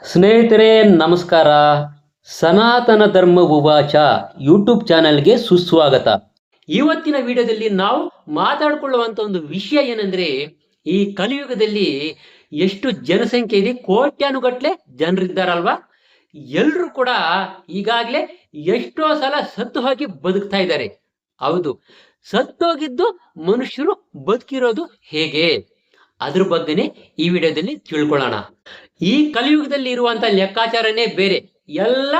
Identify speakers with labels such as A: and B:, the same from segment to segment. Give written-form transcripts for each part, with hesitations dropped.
A: ಸ್ನೇಹಿತರೆ ನಮಸ್ಕಾರ. ಸನಾತನ ಧರ್ಮ ಉವಾಚ ಯೂಟ್ಯೂಬ್ ಚಾನೆಲ್ಗೆ ಸುಸ್ವಾಗತ. ಇವತ್ತಿನ ವಿಡಿಯೋದಲ್ಲಿ ನಾವು ಮಾತಾಡಿಕೊಳ್ಳುವಂತ ಒಂದು ವಿಷಯ ಏನಂದ್ರೆ, ಈ ಕಲಿಯುಗದಲ್ಲಿ ಎಷ್ಟು ಜನಸಂಖ್ಯೆ ಇದೆ, ಕೋಟ್ಯಾನುಗಟ್ಲೆ ಜನರಿದ್ದಾರಲ್ವಾ. ಎಲ್ಲರೂ ಕೂಡ ಈಗಾಗಲೇ ಎಷ್ಟೋ ಸಲ ಸತ್ತು ಹೋಗಿ ಬದುಕ್ತಾ ಇದ್ದಾರೆ. ಹೌದು, ಸತ್ತೋಗಿದ್ದು ಮನುಷ್ಯರು ಬದುಕಿರೋದು ಹೇಗೆ, ಅದ್ರ ಬಗ್ಗೆನೇ ಈ ವಿಡಿಯೋದಲ್ಲಿ ತಿಳ್ಕೊಳ್ಳೋಣ. ಈ ಕಲಿಯುಗದಲ್ಲಿ ಇರುವಂತ ಲೆಕ್ಕಾಚಾರನೇ ಬೇರೆ, ಎಲ್ಲ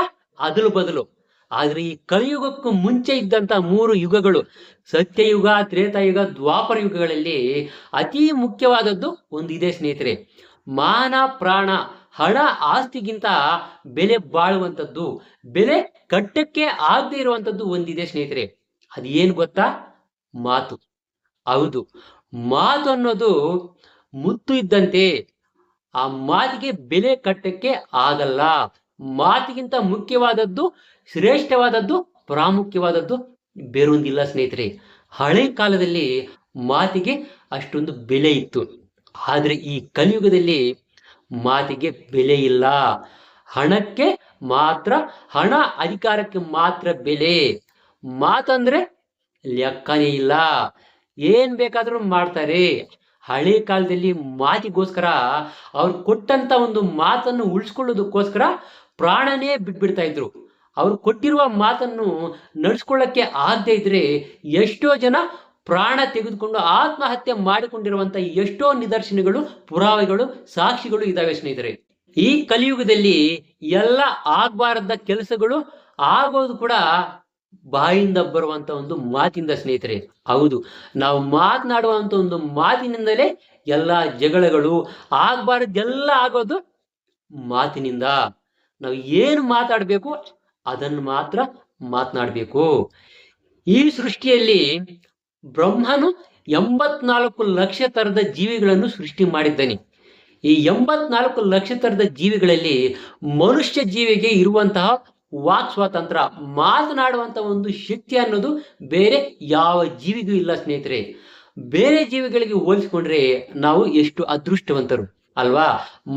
A: ಅದಲು ಬದಲು. ಆದ್ರೆ ಈ ಕಲಿಯುಗಕ್ಕೂ ಮುಂಚೆ ಇದ್ದಂತ 3 ಯುಗಗಳು, ಸತ್ಯಯುಗ, ತ್ರೇತಾಯುಗ, ದ್ವಾಪರ ಯುಗಗಳಲ್ಲಿ ಅತಿ ಮುಖ್ಯವಾದದ್ದು ಒಂದಿದೆ ಸ್ನೇಹಿತರೆ. ಮಾನ ಪ್ರಾಣ ಹಣ ಆಸ್ತಿಗಿಂತ ಬೆಲೆ ಬಾಳುವಂಥದ್ದು, ಬೆಲೆ ಕಟ್ಟಕ್ಕೆ ಆಗದೆ ಇರುವಂಥದ್ದು ಒಂದಿದೆ ಸ್ನೇಹಿತರೆ. ಅದೇನು ಗೊತ್ತಾ? ಮಾತು. ಹೌದು, ಮಾತು ಅನ್ನೋದು ಮುತ್ತು ಇದ್ದಂತೆ. ಆ ಮಾತಿಗೆ ಬೆಲೆ ಕಟ್ಟಕ್ಕೆ ಆಗಲ್ಲ. ಮಾತಿಗಿಂತ ಮುಖ್ಯವಾದದ್ದು, ಶ್ರೇಷ್ಠವಾದದ್ದು, ಪ್ರಾಮುಖ್ಯವಾದದ್ದು ಬೇರೊಂದಿಲ್ಲ ಸ್ನೇಹಿತರೆ. ಹಳೆ ಕಾಲದಲ್ಲಿ ಮಾತಿಗೆ ಅಷ್ಟೊಂದು ಬೆಲೆ ಇತ್ತು. ಆದ್ರೆ ಈ ಕಲಿಯುಗದಲ್ಲಿ ಮಾತಿಗೆ ಬೆಲೆ ಇಲ್ಲ. ಹಣಕ್ಕೆ ಮಾತ್ರ, ಹಣ ಅಧಿಕಾರಕ್ಕೆ ಮಾತ್ರ ಬೆಲೆ. ಮಾತಂದ್ರೆ ಲೆಕ್ಕನೇ ಇಲ್ಲ, ಏನ್ ಬೇಕಾದ್ರೂ ಮಾಡ್ತಾರೆ. ಹಳೆ ಕಾಲದಲ್ಲಿ ಮಾತಿಗೋಸ್ಕರ, ಅವ್ರು ಕೊಟ್ಟಂತ ಒಂದು ಮಾತನ್ನು ಉಳಿಸ್ಕೊಳ್ಳೋದಕ್ಕೋಸ್ಕರ ಪ್ರಾಣನೇ ಬಿಟ್ಬಿಡ್ತಾ ಇದ್ರು. ಅವ್ರು ಕೊಟ್ಟಿರುವ ಮಾತನ್ನು ನಡ್ಸ್ಕೊಳ್ಳಕ್ಕೆ ಆಗದೆ ಇದ್ರೆ ಎಷ್ಟೋ ಜನ ಪ್ರಾಣ ತೆಗೆದುಕೊಂಡು ಆತ್ಮಹತ್ಯೆ ಮಾಡಿಕೊಂಡಿರುವಂತ ಎಷ್ಟೋ ನಿದರ್ಶನಗಳು, ಪುರಾವೆಗಳು, ಸಾಕ್ಷಿಗಳು ಇದಾವೆ ಸ್ನೇಹಿತರೆ. ಈ ಕಲಿಯುಗದಲ್ಲಿ ಎಲ್ಲ ಆಗ್ಬಾರದ ಕೆಲಸಗಳು ಆಗೋದು ಕೂಡ ಬಾಯಿಂದ ಬರುವಂತ ಒಂದು ಮಾತಿಂದ ಸ್ನೇಹಿತರೆ. ಹೌದು, ನಾವು ಮಾತನಾಡುವಂತ ಒಂದು ಮಾತಿನಿಂದಲೇ ಎಲ್ಲ ಜಗಳಗಳು, ಆಗ್ಬಾರ್ದೆಲ್ಲ ಆಗೋದು ಮಾತಿನಿಂದ. ನಾವು ಏನು ಮಾತಾಡಬೇಕು ಅದನ್ನು ಮಾತ್ರ ಮಾತನಾಡಬೇಕು. ಈ ಸೃಷ್ಟಿಯಲ್ಲಿ ಬ್ರಹ್ಮನು 84 ಲಕ್ಷ ತರದ ಜೀವಿಗಳನ್ನು ಸೃಷ್ಟಿ ಮಾಡಿದ್ದಾನೆ. ಈ 84 ಲಕ್ಷ ತರದ ಜೀವಿಗಳಲ್ಲಿ ಮನುಷ್ಯ ಜೀವಿಗೆ ಇರುವಂತಹ ವಾಕ್ ಸ್ವಾತಂತ್ರ್ಯ, ಮಾತನಾಡುವಂತ ಒಂದು ಶಕ್ತಿ ಅನ್ನೋದು ಬೇರೆ ಯಾವ ಜೀವಿಗೂ ಇಲ್ಲ ಸ್ನೇಹಿತರೆ. ಬೇರೆ ಜೀವಿಗಳಿಗೆ ಹೋಲಿಸಿಕೊಂಡ್ರೆ ನಾವು ಎಷ್ಟು ಅದೃಷ್ಟವಂತರು ಅಲ್ವಾ.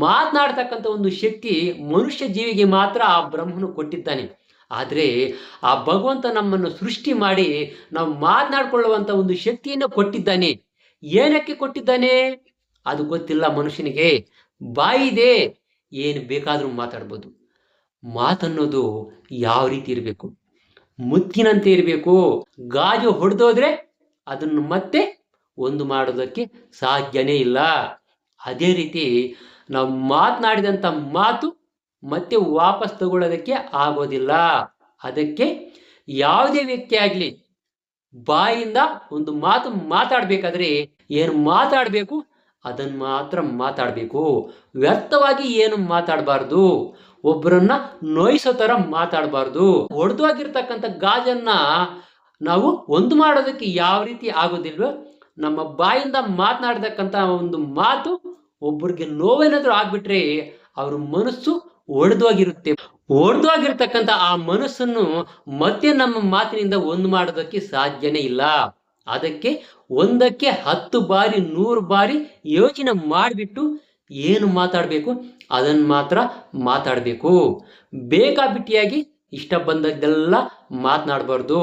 A: ಮಾತನಾಡ್ತಕ್ಕಂಥ ಒಂದು ಶಕ್ತಿ ಮನುಷ್ಯ ಜೀವಿಗೆ ಮಾತ್ರ ಆ ಬ್ರಹ್ಮನು ಕೊಟ್ಟಿದ್ದಾನೆ. ಆದ್ರೆ ಆ ಭಗವಂತ ನಮ್ಮನ್ನು ಸೃಷ್ಟಿ ಮಾಡಿ ನಾವು ಮಾತನಾಡ್ಕೊಳ್ಳುವಂತ ಒಂದು ಶಕ್ತಿಯನ್ನು ಕೊಟ್ಟಿದ್ದಾನೆ. ಏನಕ್ಕೆ ಕೊಟ್ಟಿದ್ದಾನೆ ಅದು ಗೊತ್ತಿಲ್ಲ ಮನುಷ್ಯನಿಗೆ. ಬಾಯಿದೆ, ಏನು ಬೇಕಾದ್ರೂ ಮಾತಾಡ್ಬೋದು. ಮಾತನ್ನೋದು ಯಾವ ರೀತಿ ಇರಬೇಕು? ಮುತ್ತಿನಂತೆ ಇರಬೇಕು. ಗಾಜು ಹೊಡೆದೋದ್ರೆ ಅದನ್ನು ಮತ್ತೆ ಒಂದು ಮಾಡೋದಕ್ಕೆ ಸಾಧ್ಯನೇ ಇಲ್ಲ. ಅದೇ ರೀತಿ ನಾವು ಮಾತನಾಡಿದಂಥ ಮಾತು ಮತ್ತೆ ವಾಪಸ್ ತಗೊಳ್ಳೋದಕ್ಕೆ ಆಗೋದಿಲ್ಲ. ಅದಕ್ಕೆ ಯಾವುದೇ ವ್ಯಕ್ತಿ ಆಗಲಿ ಬಾಯಿಂದ ಒಂದು ಮಾತು ಮಾತಾಡಬೇಕಾದ್ರೆ ಏನು ಮಾತಾಡಬೇಕು ಅದನ್ನು ಮಾತ್ರ ಮಾತಾಡಬೇಕು. ವ್ಯರ್ಥವಾಗಿ ಏನು ಮಾತಾಡಬಾರ್ದು. ಒಬ್ಬರನ್ನ ನೋಯಿಸೋ ತರ ಮಾತಾಡಬಾರ್ದು. ಒಡೆದೋಗಿರ್ತಕ್ಕಂಥ ಗಾಜನ್ನ ನಾವು ಒಂದು ಮಾಡೋದಕ್ಕೆ ಯಾವ ರೀತಿ ಆಗೋದಿಲ್ವೋ, ನಮ್ಮ ಬಾಯಿಂದ ಮಾತನಾಡತಕ್ಕಂಥ ಒಂದು ಮಾತು ಒಬ್ಬರಿಗೆ ನೋವೇನಾದ್ರೂ ಆಗ್ಬಿಟ್ರೆ ಅವ್ರ ಮನಸ್ಸು ಒಡೆದೋಗಿರುತ್ತೆ. ಒಡೆದೋಗಿರ್ತಕ್ಕಂಥ ಆ ಮನಸ್ಸನ್ನು ಮತ್ತೆ ನಮ್ಮ ಮಾತಿನಿಂದ ಒಂದು ಮಾಡೋದಕ್ಕೆ ಸಾಧ್ಯನೇ ಇಲ್ಲ. ಅದಕ್ಕೆ ಒಂದಕ್ಕೆ 10 ಬಾರಿ 100 ಬಾರಿ ಯೋಚನೆ ಮಾಡಿಬಿಟ್ಟು ಏನು ಮಾತಾಡಬೇಕು ಅದನ್ನು ಮಾತ್ರ ಮಾತಾಡಬೇಕು. ಬೇಕಾಬಿಟ್ಟಿಯಾಗಿ ಇಷ್ಟ ಬಂದದ್ದೆಲ್ಲ ಮಾತನಾಡಬಾರ್ದು.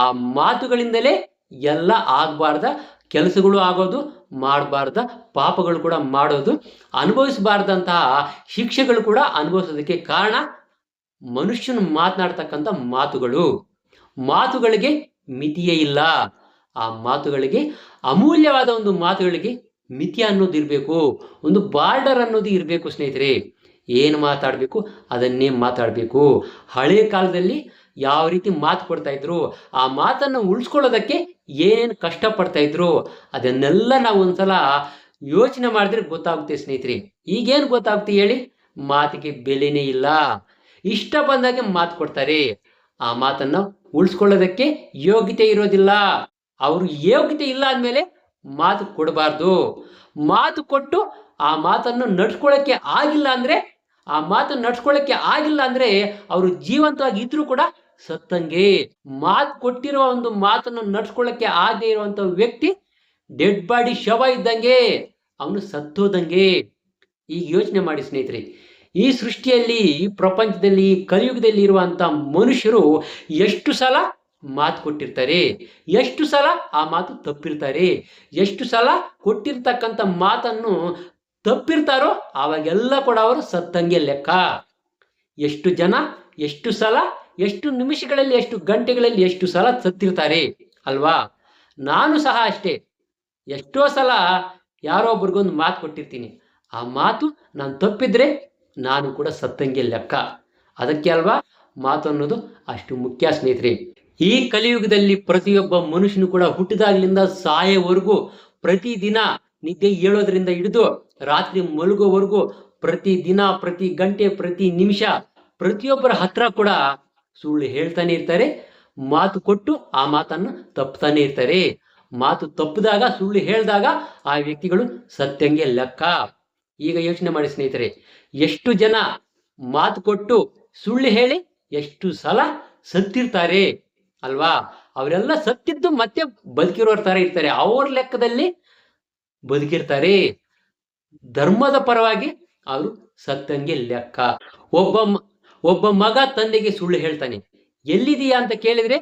A: ಆ ಮಾತುಗಳಿಂದಲೇ ಎಲ್ಲ ಆಗಬಾರ್ದ ಕೆಲಸಗಳು ಆಗೋದು, ಮಾಡಬಾರ್ದ ಪಾಪಗಳು ಕೂಡ ಮಾಡೋದು, ಅನುಭವಿಸಬಾರ್ದಂತಹ ಶಿಕ್ಷೆಗಳು ಕೂಡ ಅನುಭವಿಸೋದಕ್ಕೆ ಕಾರಣ ಮನುಷ್ಯನು ಮಾತನಾಡ್ತಕ್ಕಂಥ ಮಾತುಗಳು. ಮಾತುಗಳಿಗೆ ಮಿತಿಯೇ ಇಲ್ಲ. ಆ ಮಾತುಗಳಿಗೆ, ಅಮೂಲ್ಯವಾದ ಒಂದು ಮಾತುಗಳಿಗೆ ಮಿತಿ ಅನ್ನೋದು ಇರಬೇಕು, ಒಂದು ಬಾರ್ಡರ್ ಅನ್ನೋದು ಇರಬೇಕು ಸ್ನೇಹಿತರೆ. ಏನು ಮಾತಾಡಬೇಕು ಅದನ್ನೇ ಮಾತಾಡಬೇಕು. ಹಳೆ ಕಾಲದಲ್ಲಿ ಯಾವ ರೀತಿ ಮಾತು ಕೊಡ್ತಾ ಇದ್ರು, ಆ ಮಾತನ್ನು ಉಳಿಸ್ಕೊಳ್ಳೋದಕ್ಕೆ ಏನೇನು ಕಷ್ಟಪಡ್ತಾ ಇದ್ರು, ಅದನ್ನೆಲ್ಲ ನಾವು ಒಂದ್ಸಲ ಯೋಚನೆ ಮಾಡಿದ್ರೆ ಗೊತ್ತಾಗುತ್ತೆ ಸ್ನೇಹಿತರೆ. ಈಗೇನು ಗೊತ್ತಾಗುತ್ತೆ ಹೇಳಿ? ಮಾತಿಗೆ ಬೆಲೆನೇ ಇಲ್ಲ. ಇಷ್ಟ ಬಂದಾಗೆ ಮಾತು ಕೊಡ್ತಾರೆ. ಆ ಮಾತನ್ನ ಉಳಿಸ್ಕೊಳ್ಳೋದಕ್ಕೆ ಯೋಗ್ಯತೆ ಇರೋದಿಲ್ಲ. ಅವ್ರು ಯೋಗ್ಯತೆ ಇಲ್ಲ ಅಂದಮೇಲೆ ಮಾತು ಕೊಡಬಾರ್ದು. ಮಾತು ಕೊಟ್ಟು ಆ ಮಾತನ್ನು ನಡ್ಸ್ಕೊಳ್ಳೋಕ್ಕೆ ಆಗಿಲ್ಲ ಅಂದ್ರೆ, ಆ ಮಾತನ್ನು ನಡ್ಸ್ಕೊಳ್ಳೋಕ್ಕೆ ಆಗಿಲ್ಲ ಅಂದ್ರೆ ಅವರು ಜೀವಂತವಾಗಿ ಇದ್ರೂ ಕೂಡ ಸತ್ತಂಗೆ. ಮಾತು ಕೊಟ್ಟಿರುವ ಒಂದು ಮಾತನ್ನು ನಡ್ಸ್ಕೊಳ್ಳೋಕ್ಕೆ ಆಗದೆ ಇರುವಂತ ವ್ಯಕ್ತಿ ಡೆಡ್ ಬಾಡಿ ಶವ ಇದ್ದಂಗೆ, ಅವನು ಸತ್ತೋದಂಗೆ. ಈಗ ಯೋಚನೆ ಮಾಡಿ ಸ್ನೇಹಿತರೆ, ಈ ಸೃಷ್ಟಿಯಲ್ಲಿ, ಈ ಪ್ರಪಂಚದಲ್ಲಿ, ಈ ಕಲಿಯುಗದಲ್ಲಿ ಇರುವಂಥ ಮನುಷ್ಯರು ಎಷ್ಟು ಸಲ ಮಾತು ಕೊಟ್ಟಿರ್ತಾರೆ, ಎಷ್ಟು ಸಲ ಆ ಮಾತು ತಪ್ಪಿರ್ತಾರೆ, ಎಷ್ಟು ಸಲ ಕೊಟ್ಟಿರ್ತಕ್ಕಂಥ ಮಾತನ್ನು ತಪ್ಪಿರ್ತಾರೋ ಅವಾಗೆಲ್ಲ ಕೂಡ ಅವರು ಸತ್ತಂಗೆ ಲೆಕ್ಕ. ಎಷ್ಟು ಜನ, ಎಷ್ಟು ಸಲ, ಎಷ್ಟು ನಿಮಿಷಗಳಲ್ಲಿ, ಎಷ್ಟು ಗಂಟೆಗಳಲ್ಲಿ, ಎಷ್ಟು ಸಲ ಸತ್ತಿರ್ತಾರೆ ಅಲ್ವಾ? ನಾನು ಸಹ ಅಷ್ಟೇ, ಎಷ್ಟೋ ಸಲ ಯಾರೋ ಒಬ್ರಿಗೊಂದು ಮಾತು ಕೊಟ್ಟಿರ್ತೀನಿ, ಆ ಮಾತು ನಾನು ತಪ್ಪಿದ್ರೆ ನಾನು ಕೂಡ ಸತ್ತಂಗೆ ಲೆಕ್ಕ. ಅದಕ್ಕೆ ಅಲ್ವಾ ಮಾತು ಅನ್ನೋದು ಅಷ್ಟು ಮುಖ್ಯ ಸ್ನೇಹಿತರೆ. ಈ ಕಲಿಯುಗದಲ್ಲಿ ಪ್ರತಿಯೊಬ್ಬ ಮನುಷ್ಯನು ಕೂಡ ಹುಟ್ಟಿದಾಗ್ಲಿಂದ ಸಾಯೋವರೆಗೂ, ಪ್ರತಿದಿನ ನಿದ್ದೆ ಏಳೋದ್ರಿಂದ ಹಿಡಿದು ರಾತ್ರಿ ಮಲಗೋವರೆಗೂ, ಪ್ರತಿದಿನ, ಪ್ರತಿ ಗಂಟೆ, ಪ್ರತಿ ನಿಮಿಷ ಪ್ರತಿಯೊಬ್ಬರ ಹತ್ರ ಕೂಡ ಸುಳ್ಳು ಹೇಳ್ತಾನೆ ಇರ್ತಾರೆ. ಮಾತು ಕೊಟ್ಟು ಆ ಮಾತನ್ನು ತಪ್ಪತಾನೆ ಇರ್ತಾರೆ. ಮಾತು ತಪ್ಪಿದಾಗ, ಸುಳ್ಳು ಹೇಳಿದಾಗ ಆ ವ್ಯಕ್ತಿಗಳು ಸತ್ಯಂಗೆ ಲೆಕ್ಕ. ಈಗ ಯೋಚನೆ ಮಾಡಿ ಸ್ನೇಹಿತರೆ, ಎಷ್ಟು ಜನ ಮಾತು ಕೊಟ್ಟು ಸುಳ್ಳು ಹೇಳಿ ಎಷ್ಟು ಸಲ ಸತ್ತಿರ್ತಾರೆ ಅಲ್ವಾ? ಅವರೆಲ್ಲ ಸತ್ತಿದ್ದು ಮತ್ತೆ ಬದುಕಿರೋರ್ ತರ ಇರ್ತಾರೆ, ಅವ್ರ ಲೆಕ್ಕದಲ್ಲಿ ಬದುಕಿರ್ತಾರೆ. ಧರ್ಮದ ಪರವಾಗಿ ಅವರು ಸತ್ತಂಗೆ ಲೆಕ್ಕ. ಒಬ್ಬ ಮಗ ತಂದೆಗೆ ಸುಳ್ಳು ಹೇಳ್ತಾನೆ, ಎಲ್ಲಿದೀಯಾ ಅಂತ ಕೇಳಿದ್ರೆ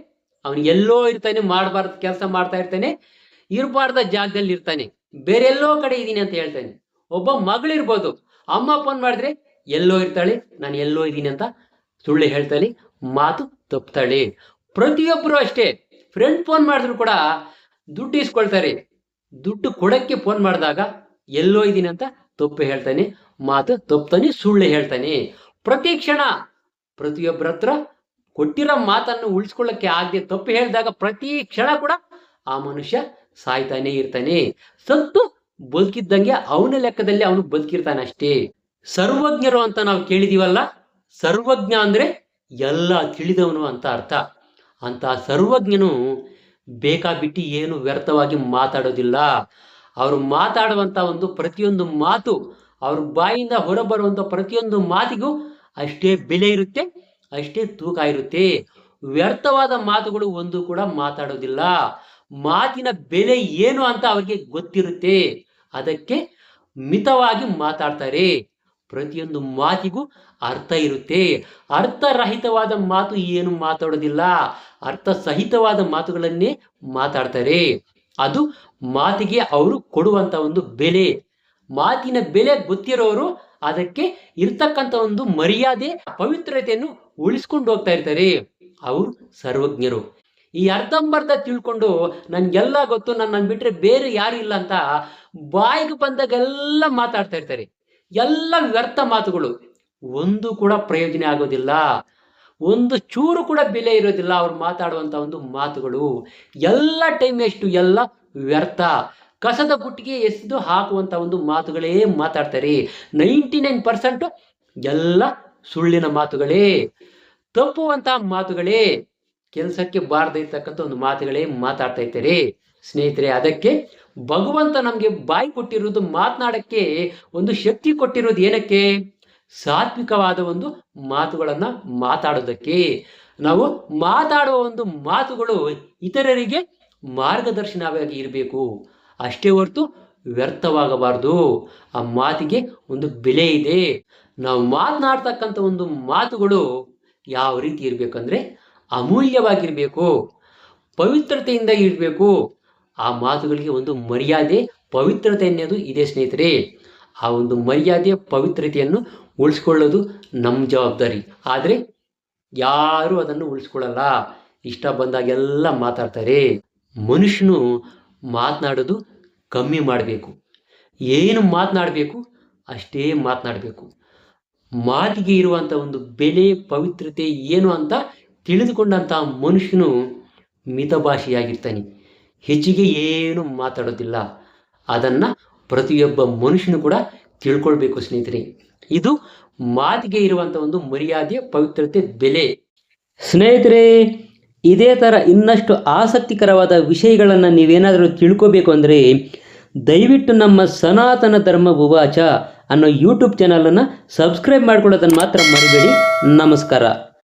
A: ಅವನು ಎಲ್ಲೋ ಇರ್ತಾನೆ, ಮಾಡಬಾರ್ದ ಕೆಲಸ ಮಾಡ್ತಾ ಇರ್ತಾನೆ, ಇರಬಾರ್ದ ಜಾಗದಲ್ಲಿ ಇರ್ತಾನೆ, ಬೇರೆಲ್ಲೋ ಕಡೆ ಇದ್ದೀನಿ ಅಂತ ಹೇಳ್ತಾನೆ. ಒಬ್ಬ ಮಗಳಿರ್ಬೋದು, ಅಮ್ಮ ಫೋನ್ ಮಾಡಿದ್ರೆ ಎಲ್ಲೋ ಇರ್ತಾಳೆ, ನಾನು ಎಲ್ಲೋ ಇದ್ದೀನಿ ಅಂತ ಸುಳ್ಳು ಹೇಳ್ತಾಳೆ, ಮಾತು ತಪ್ತಾಳೆ. ಪ್ರತಿಯೊಬ್ಬರು ಅಷ್ಟೇ, ಫ್ರೆಂಡ್ ಫೋನ್ ಮಾಡಿದ್ರು ಕೂಡ ದುಡ್ಡು ಇಸ್ಕೊಳ್ತಾರೆ, ದುಡ್ಡು ಕೊಡಕ್ಕೆ ಫೋನ್ ಮಾಡಿದಾಗ ಎಲ್ಲೋ ಇದ್ದೀನಿ ಅಂತ ತಪ್ಪು ಹೇಳ್ತಾನೆ, ಮಾತು ತಪ್ತಾನೆ, ಸುಳ್ಳು ಹೇಳ್ತಾನೆ. ಪ್ರತಿ ಕ್ಷಣ ಪ್ರತಿಯೊಬ್ಬರ ಹತ್ರ ಕೊಟ್ಟಿರೋ ಮಾತನ್ನು ಉಳಿಸ್ಕೊಳ್ಳಕ್ಕೆ ಆಗದೆ ತಪ್ಪು ಹೇಳಿದಾಗ ಪ್ರತಿ ಕ್ಷಣ ಕೂಡ ಆ ಮನುಷ್ಯ ಸಾಯ್ತಾನೆ ಇರ್ತಾನೆ. ಸತ್ತು ಬದುಕಿದ್ದಂಗೆ ಅವನ ಲೆಕ್ಕದಲ್ಲಿ ಅವನು ಬದುಕಿರ್ತಾನೆ ಅಷ್ಟೇ. ಸರ್ವಜ್ಞರು ಅಂತ ನಾವು ಕೇಳಿದೀವಲ್ಲ, ಸರ್ವಜ್ಞ ಅಂದ್ರೆ ಎಲ್ಲ ತಿಳಿದವನು ಅಂತ ಅರ್ಥ. ಅಂತ ಸರ್ವಜ್ಞನು ಬೇಕಾಬಿಟ್ಟಿ ಏನು ವ್ಯರ್ಥವಾಗಿ ಮಾತಾಡೋದಿಲ್ಲ. ಅವರು ಮಾತಾಡುವಂತ ಒಂದು ಪ್ರತಿಯೊಂದು ಮಾತು, ಅವ್ರ ಬಾಯಿಂದ ಹೊರಬರುವಂತ ಪ್ರತಿಯೊಂದು ಮಾತಿಗೂ ಅಷ್ಟೇ ಬೆಲೆ ಇರುತ್ತೆ, ಅಷ್ಟೇ ತೂಕ ಇರುತ್ತೆ. ವ್ಯರ್ಥವಾದ ಮಾತುಗಳು ಒಂದು ಕೂಡ ಮಾತಾಡೋದಿಲ್ಲ. ಮಾತಿನ ಬೆಲೆ ಏನು ಅಂತ ಅವ್ರಿಗೆ ಗೊತ್ತಿರುತ್ತೆ, ಅದಕ್ಕೆ ಮಿತವಾಗಿ ಮಾತಾಡ್ತಾರೆ. ಪ್ರತಿಯೊಂದು ಮಾತಿಗೂ ಅರ್ಥ ಇರುತ್ತೆ. ಅರ್ಥರಹಿತವಾದ ಮಾತು ಏನು ಮಾತಾಡೋದಿಲ್ಲ, ಅರ್ಥ ಸಹಿತವಾದ ಮಾತುಗಳನ್ನೇ ಮಾತಾಡ್ತಾರೆ. ಅದು ಮಾತಿಗೆ ಅವರು ಕೊಡುವಂತ ಒಂದು ಬೆಲೆ. ಮಾತಿನ ಬೆಲೆ ಗೊತ್ತಿರೋರು ಅದಕ್ಕೆ ಇರ್ತಕ್ಕಂಥ ಒಂದು ಮರ್ಯಾದೆ, ಪವಿತ್ರತೆಯನ್ನು ಉಳಿಸ್ಕೊಂಡು ಹೋಗ್ತಾ ಇರ್ತಾರೆ. ಅವರು ಸರ್ವಜ್ಞರು. ಈ ಅರ್ಧಂಬರ್ಧ ತಿಳ್ಕೊಂಡು ನನ್ಗೆಲ್ಲ ಗೊತ್ತು, ನನ್ನ ಬಿಟ್ರೆ ಬೇರೆ ಯಾರು ಇಲ್ಲ ಅಂತ ಬಾಯಿಗೆ ಬಂದಾಗೆಲ್ಲ ಮಾತಾಡ್ತಾ ಇರ್ತಾರೆ. ಎಲ್ಲ ವ್ಯರ್ಥ ಮಾತುಗಳು, ಒಂದು ಕೂಡ ಪ್ರಯೋಜನ ಆಗೋದಿಲ್ಲ, ಒಂದು ಚೂರು ಕೂಡ ಬೆಲೆ ಇರೋದಿಲ್ಲ. ಅವ್ರು ಮಾತಾಡುವಂತ ಒಂದು ಮಾತುಗಳು ಎಲ್ಲ ಟೈಮ್ ಎಷ್ಟು, ಎಲ್ಲ ವ್ಯರ್ಥ. ಕಸದ ಬುಟ್ಟಿಗೆ ಎಸೆದು ಹಾಕುವಂತ ಒಂದು ಮಾತುಗಳೇ ಮಾತಾಡ್ತಾರೆ. 99% ಎಲ್ಲ ಸುಳ್ಳಿನ ಮಾತುಗಳೇ, ತಪ್ಪುವಂತಹ ಮಾತುಗಳೇ, ಕೆಲಸಕ್ಕೆ ಬಾರದೇ ಇರ್ತಕ್ಕಂಥ ಒಂದು ಮಾತುಗಳೇ ಮಾತಾಡ್ತಾ ಇರ್ತಾರೆ ಸ್ನೇಹಿತರೆ. ಅದಕ್ಕೆ ಭಗವಂತ ನಮ್ಗೆ ಬಾಯಿ ಕೊಟ್ಟಿರೋದು, ಮಾತನಾಡಕ್ಕೆ ಒಂದು ಶಕ್ತಿ ಕೊಟ್ಟಿರೋದು ಏನಕ್ಕೆ? ಸಾತ್ವಿಕವಾದ ಒಂದು ಮಾತುಗಳನ್ನ ಮಾತಾಡೋದಕ್ಕೆ. ನಾವು ಮಾತಾಡುವ ಒಂದು ಮಾತುಗಳು ಇತರರಿಗೆ ಮಾರ್ಗದರ್ಶನವಾಗಿ ಇರಬೇಕು, ಅಷ್ಟೇ ಹೊರತು ವ್ಯರ್ಥವಾಗಬಾರ್ದು. ಆ ಮಾತಿಗೆ ಒಂದು ಬೆಲೆ ಇದೆ. ನಾವು ಮಾತನಾಡ್ತಕ್ಕಂಥ ಒಂದು ಮಾತುಗಳು ಯಾವ ರೀತಿ ಇರಬೇಕಂದ್ರೆ ಅಮೂಲ್ಯವಾಗಿರಬೇಕು, ಪವಿತ್ರತೆಯಿಂದ ಇರಬೇಕು. ಆ ಮಾತುಗಳಿಗೆ ಒಂದು ಮರ್ಯಾದೆ, ಪವಿತ್ರತೆ ಅನ್ನೋದು ಇದೆ ಸ್ನೇಹಿತರೆ. ಆ ಒಂದು ಮರ್ಯಾದೆ, ಪವಿತ್ರತೆಯನ್ನು ಉಳಿಸ್ಕೊಳ್ಳೋದು ನಮ್ಮ ಜವಾಬ್ದಾರಿ. ಆದರೆ ಯಾರು ಅದನ್ನು ಉಳಿಸ್ಕೊಳ್ಳಲ್ಲ, ಇಷ್ಟ ಬಂದಾಗೆಲ್ಲ ಮಾತಾಡ್ತಾರೆ. ಮನುಷ್ಯನು ಮಾತನಾಡೋದು ಕಮ್ಮಿ ಮಾಡಬೇಕು, ಏನು ಮಾತನಾಡಬೇಕು ಅಷ್ಟೇ ಮಾತನಾಡಬೇಕು. ಮಾತಿಗೆ ಇರುವಂಥ ಒಂದು ಬೆಲೆ, ಪವಿತ್ರತೆ ಏನು ಅಂತ ತಿಳಿದುಕೊಂಡಂಥ ಮನುಷ್ಯನು ಮಿತಭಾಷಿಯಾಗಿರ್ತಾನೆ, ಹೆಚ್ಚಿಗೆ ಏನು ಮಾತಾಡೋದಿಲ್ಲ. ಅದನ್ನು ಪ್ರತಿಯೊಬ್ಬ ಮನುಷ್ಯನು ಕೂಡ ತಿಳ್ಕೊಳ್ಬೇಕು ಸ್ನೇಹಿತರೆ. ಇದು ಮಾತಿಗೆ ಇರುವಂಥ ಒಂದು ಮರ್ಯಾದೆ, ಪವಿತ್ರತೆ, ಬೆಲೆ. ಸ್ನೇಹಿತರೆ, ಇದೇ ಥರ ಇನ್ನಷ್ಟು ಆಸಕ್ತಿಕರವಾದ ವಿಷಯಗಳನ್ನು ನೀವೇನಾದರೂ ತಿಳ್ಕೋಬೇಕು ಅಂದರೆ ದಯವಿಟ್ಟು ನಮ್ಮ ಸನಾತನ ಧರ್ಮ ಉವಾಚ ಅನ್ನೋ ಯೂಟ್ಯೂಬ್ ಚಾನಲನ್ನು ಸಬ್ಸ್ಕ್ರೈಬ್ ಮಾಡ್ಕೊಳ್ಳೋದನ್ನು ಮಾತ್ರ ಮರಿಬೇಡಿ. ನಮಸ್ಕಾರ.